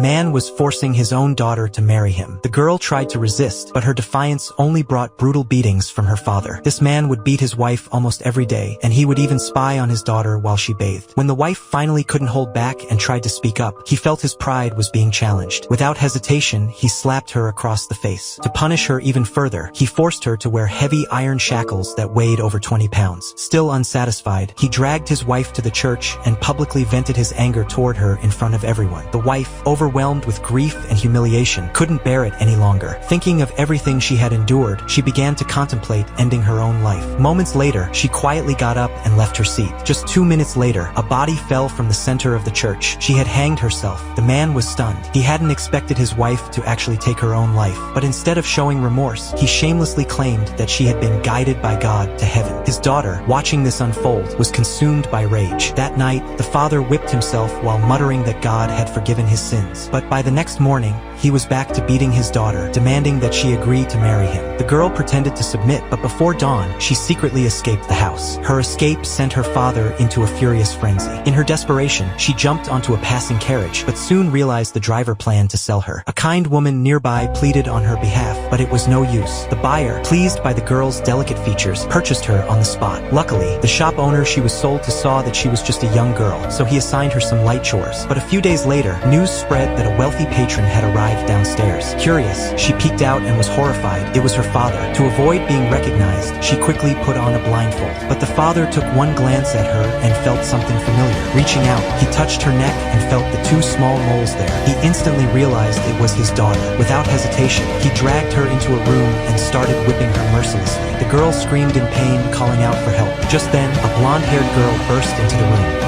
man was forcing his own daughter to marry him. The girl tried to resist, but her defiance only brought brutal beatings from her father. This man would beat his wife almost every day, and he would even spy on his daughter while she bathed. When the wife finally couldn't hold back and tried to speak up, he felt his pride was being challenged. Without hesitation, he slapped her across the face. To punish her even further, he forced her to wear heavy iron shackles that weighed over 20 pounds. Still unsatisfied, he dragged his wife to the church and publicly vented his anger toward her in front of everyone. The wife, overwhelmed with grief and humiliation, couldn't bear it any longer. Thinking of everything she had endured, she began to contemplate ending her own life. Moments later, she quietly got up and left her seat. Just 2 minutes later, a body fell from the center of the church. She had hanged herself. The man was stunned. He hadn't expected his wife to actually take her own life, but instead of showing remorse, he shamelessly claimed that she had been guided by God to heaven. His daughter, watching this unfold, was consumed by rage. That night, the father whipped himself while muttering that God had forgiven his sins. But by the next morning, he was back to beating his daughter, demanding that she agree to marry him. The girl pretended to submit, but before dawn, she secretly escaped the house. Her escape sent her father into a furious frenzy. In her desperation, she jumped onto a passing carriage, but soon realized the driver planned to sell her. A kind woman nearby pleaded on her behalf, but it was no use. The buyer, pleased by the girl's delicate features, purchased her on the spot. Luckily, the shop owner she was sold to saw that she was just a young girl, so he assigned her some light chores. But a few days later, news spread that a wealthy patron had arrived downstairs. Curious, she peeked out and was horrified. It was her father. To avoid being recognized, she quickly put on a blindfold. But the father took one glance at her and felt something familiar. Reaching out, he touched her neck and felt the 2 small moles there. He instantly realized it was his daughter. Without hesitation, he dragged her into a room and started whipping her mercilessly. The girl screamed in pain, calling out for help. Just then, a blonde-haired girl burst into the room.